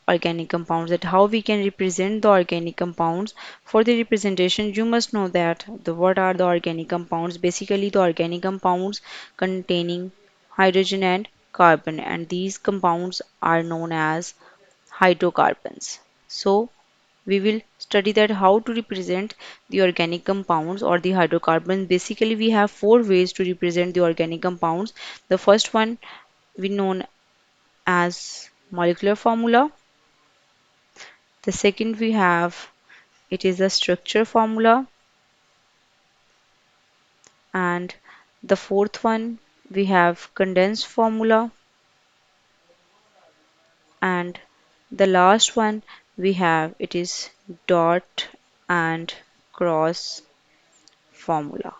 organic compounds, that how we can represent the organic compounds. For the representation, you must know that what are the organic compounds. Basically, the organic compounds containing hydrogen and carbon, and these compounds are known as hydrocarbons. So we will study that how to represent the organic compounds or the hydrocarbons. Basically, we have four ways to represent the organic compounds. The first one we known as molecular formula. The second we have, it is the structure formula, and the fourth one we have condensed formula, and the last one we have, it is dot and cross formula.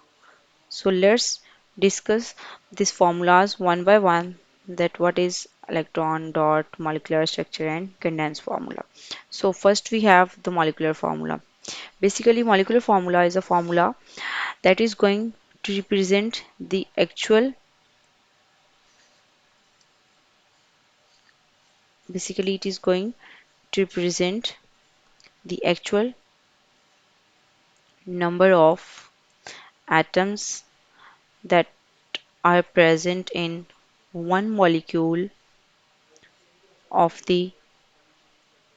So let's discuss these formulas one by one, that what is electron, dot, molecular structure and condensed formula. So first we have the molecular formula. Basically, molecular formula is a formula that is going to represent the actual, basically it is going to represent the actual number of atoms that are present in one molecule of the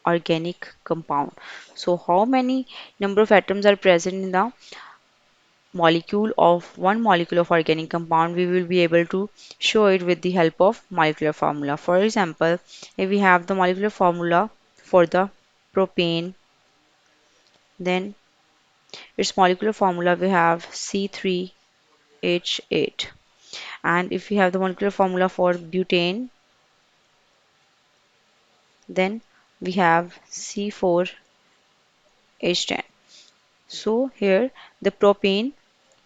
organic compound. So how many number of atoms are present in the molecule of one molecule of organic compound, we will be able to show it with the help of molecular formula. For example, if we have the molecular formula for the propane, then its molecular formula we have C3H8. And if we have the molecular formula for butane, then we have C4H10. So here the propane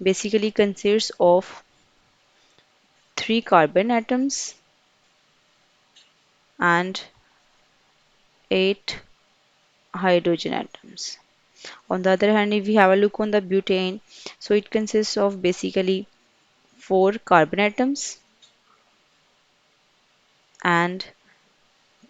basically consists of three carbon atoms and eight hydrogen atoms. On the other hand, if we have a look on the butane, so it consists of basically four carbon atoms and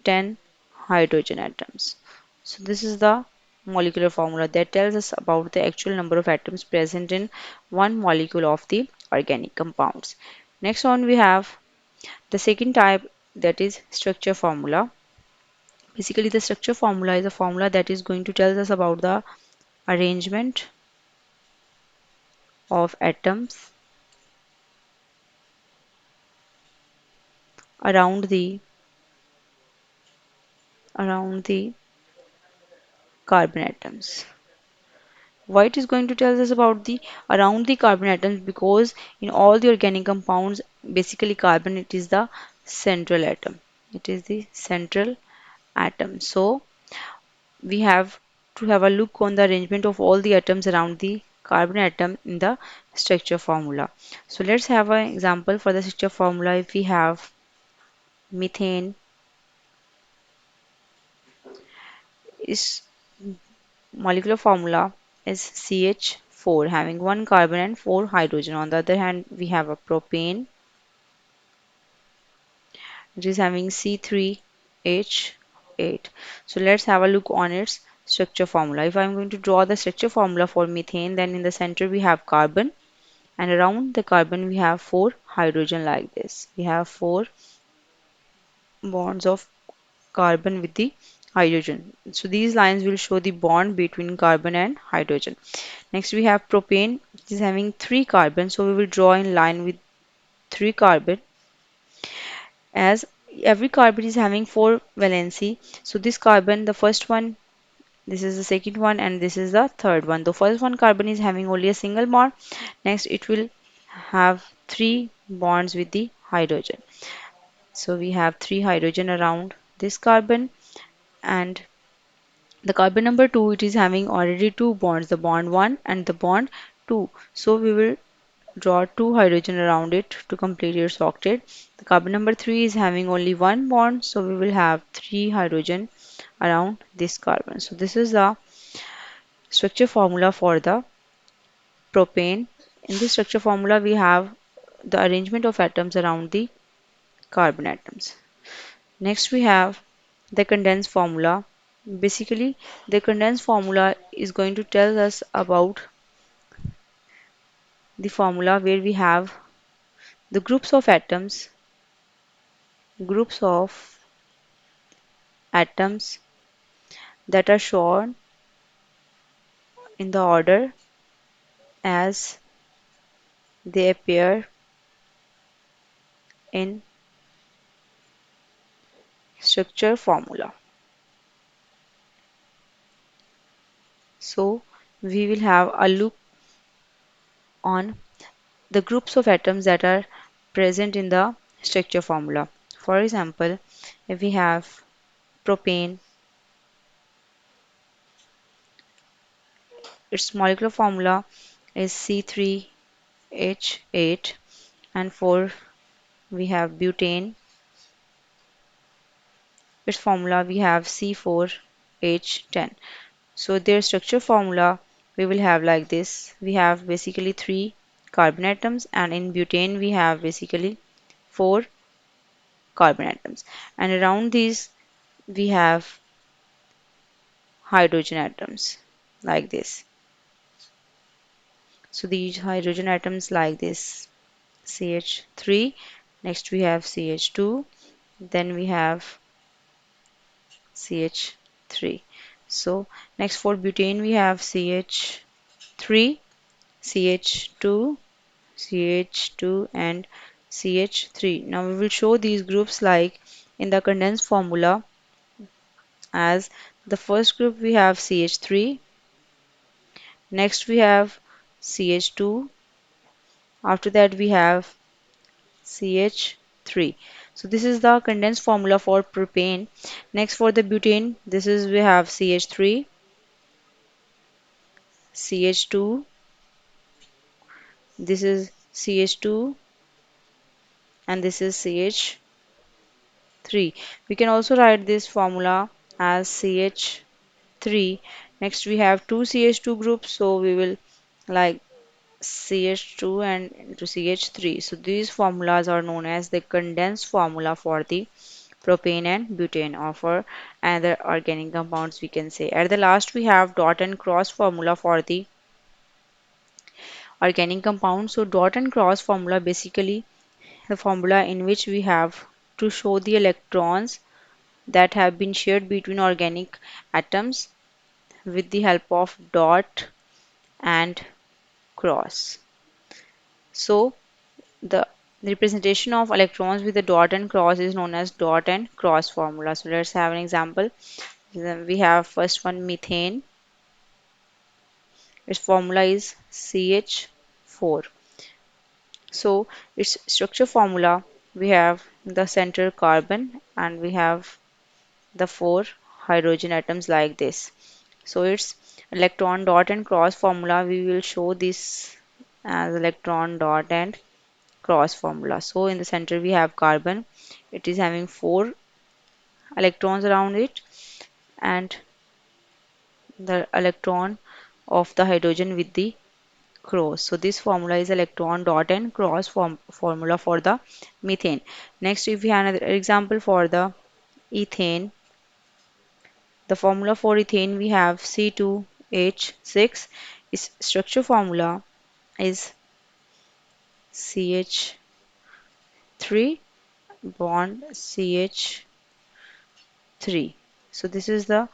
10 hydrogen atoms. So this is the molecular formula that tells us about the actual number of atoms present in one molecule of the organic compounds. Next one we have the second type, that is structure formula. Basically, the structure formula is a formula that is going to tell us about the arrangement of atoms around the carbon atoms. Why it is going to tell us about the around the carbon atoms? Because in all the organic compounds, basically carbon, it is the central atom. It is the central atom. So we have to have a look on the arrangement of all the atoms around the carbon atom in the structure formula. So let's have an example for the structure formula. If we have methane, its molecular formula is CH4, having one carbon and four hydrogen. On the other hand, we have a propane, which is having C3H8. So let's have a look on its structure formula. If I'm going to draw the structure formula for methane, then in the center we have carbon, and around the carbon we have four hydrogen like this. We have four bonds of carbon with the hydrogen. So these lines will show the bond between carbon and hydrogen. Next we have propane, which is having three carbons. So we will draw in line with three carbon, as every carbon is having four valency. So this carbon, the first one, this is the second one, and this is the third one. The first one carbon is having only a single bond. Next it will have three bonds with the hydrogen. So we have three hydrogen around this carbon, and the carbon number 2, it is having already two bonds, the bond 1 and the bond 2. So we will draw two hydrogen around it to complete its octet. The carbon number 3 is having only one bond, so we will have three hydrogen around this carbon. So this is the structure formula for the propane. In this structure formula, we have the arrangement of atoms around the carbon atoms. Next we have the condensed formula. Basically, the condensed formula is going to tell us about the formula where we have the groups of atoms that are shown in the order as they appear in structure formula. So we will have a look on the groups of atoms that are present in the structure formula. For example, if we have propane, its molecular formula is C3H8, and for we have butane, its formula we have C4H10. So their structure formula we will have like this. We have basically three carbon atoms, and in butane we have basically four carbon atoms, and around these we have hydrogen atoms like this. So these hydrogen atoms like this, CH3, next we have CH2, then we have CH3. So next for butane we have CH3, CH2, CH2 and CH3. Now we will show these groups like in the condensed formula as the first group we have CH3, next we have CH2, after that we have CH3. So this is the condensed formula for propane. Next for the butane, this is we have CH3, CH2, this is CH2 and this is CH3. We can also write this formula as CH3. Next we have two CH2 groups, so we will like CH2 and into CH3. So these formulas are known as the condensed formula for the propane and butane, or for another organic compounds we can say. At the last we have dot and cross formula for the organic compounds. So dot and cross formula basically the formula in which we have to show the electrons that have been shared between organic atoms with the help of dot and cross. So the representation of electrons with the dot and cross is known as dot and cross formula. So let's have an example. Then we have first one methane. Its formula is CH4. So its structure formula we have the center carbon and we have the four hydrogen atoms like this. So its electron dot and cross formula we will show this as electron dot and cross formula. So in the center we have carbon. It is having four electrons around it, and the electron of the hydrogen with the cross. So this formula is electron dot and cross formula for the methane. Next, if we have another example for the ethane, the formula for ethane we have C2H6. Its structure formula is CH3 bond CH3. So this is the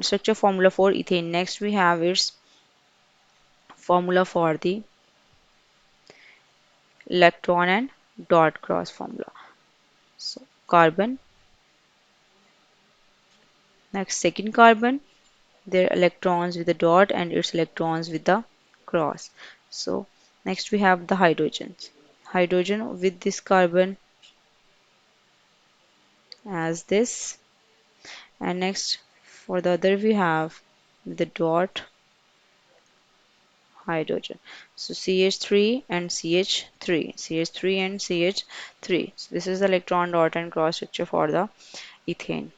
structure formula for ethane. Next we have its formula for the electron and dot cross formula. So carbon, next second carbon, their electrons with the dot and its electrons with the cross. So next we have the hydrogens. Hydrogen with this carbon as this, and next for the other we have the dot hydrogen. So CH3 and CH3, CH3 and CH3. So this is the electron dot and cross structure for the ethane.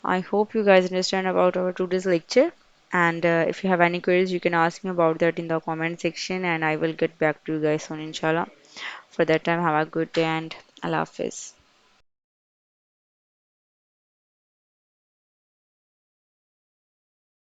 I hope you guys understand about our today's lecture. And if you have any queries, you can ask me about that in the comment section, and I will get back to you guys soon, inshallah. For that time, have a good day and Allah Hafiz.